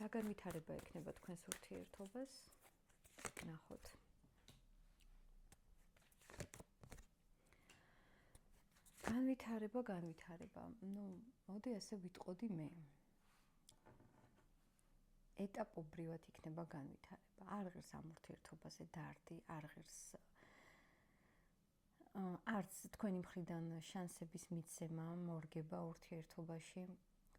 რა განვითარება ექნება თქვენს ურთიერთობას? ნახოთ. განვითარება. მოდი ასე ვიტყოდი მე. ეტაპობრივად იქნება განვითარება. არ ღირს ამ ურთიერთობაზე დარდი, არ ღირს არც თქვენი მხრიდან შანსების მიცემა, მორგება ურთიერთობაში.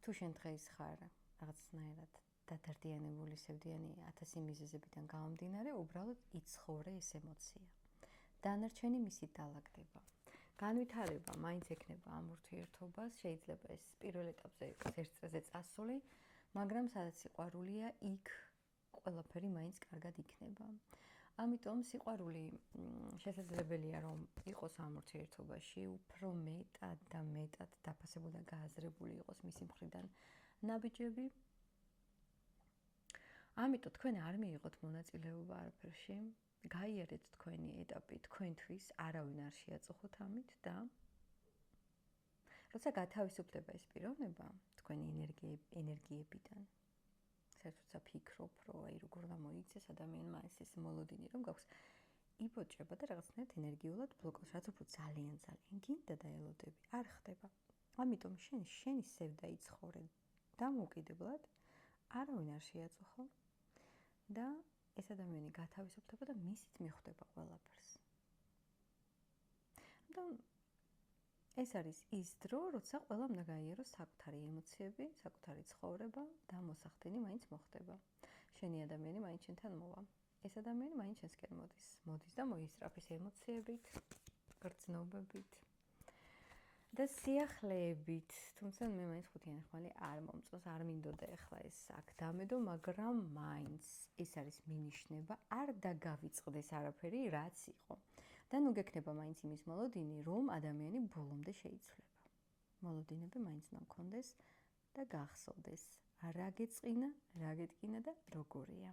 თუ შენ დღეს ხარ რაღაცნაირად დადარდიანებული, სევდიანი 1000 მიზეზებიდან გამომდინარე, უბრალოდ იცხოვრე ეს ემოცია. დანარჩენი მისი დალაგდება. განვითარება მაინც ექნება ამ ურთიერთობას, შეიძლება ეს პირველ ეტაპზე იყოს ერთ წელზე წასული, მაგრამ სადაც სიყვარულია, იქ ყველაფერი მაინც კარგად იქნება. ამიტომ სიყვარული შესაძლებელია რომ იყოს ამ ურთიერთობაში, უფრო მეტად და მეტად დაფასებული და გააზრებული იყოს მისი მხრიდან ნაბიჯები. ამიტომ თქვენ არ მიიღოთ მონაწილეობა არაფერში. გაიარეთ თქვენი ეტაპი თქვენთვის, არავინ არ შეაწუხოთ ამით და როცა გათავისუფლდება ეს პიროვნება თქვენი ენერგიებიდან, საერთოდ ფიქრობ, რომ აი როგორ უნდა მოიქცეს ადამიანმა ეს მოლოდინი, რომ გაქვს იბოჭება და რაღაცნაირად ენერგიულად ბლოკავს, რაც უფრო ძალიან გინდა და ელოდები, არ ხდება. ამიტომ შენი სევდა იცხოვრე დამოუკიდებლად, არავინ არ შეაწუხო და ეს ადამიანი გათავისუფლდება და მისით მიხვდება ყველაფერს. ამიტომ ეს არის ის დრო, როცა ყველამ უნდა გაიაროს საკუთარი ემოციები, საკუთარი ცხოვრება და მოსახდენი მაინც მოხდება. შენი ადამიანი მაინც შენთან მოვა. ეს ადამიანი მაინც შენსკენ მოდის და მოისწრაფის ემოციებით, გრძნობებით და სიახლეებით. თუმცა მე მაინც ხუთიანი ხმალი არ მომწონს, არ მინდოდა ახლა ეს აქ დამედო, მაგრამ მაინც ეს არის მინიშნება, არ დაგავიწყდეს არაფერი, რაც იყო. და ნუ გექნება მაინც იმის მოლოდინი, რომ ადამიანი ბოლომდე შეიცვლება. მოლოდინები მაინც უნდა მქონდეს და გახსოვდეს, რა გეწყინა, რა გეტკინა და როგორია.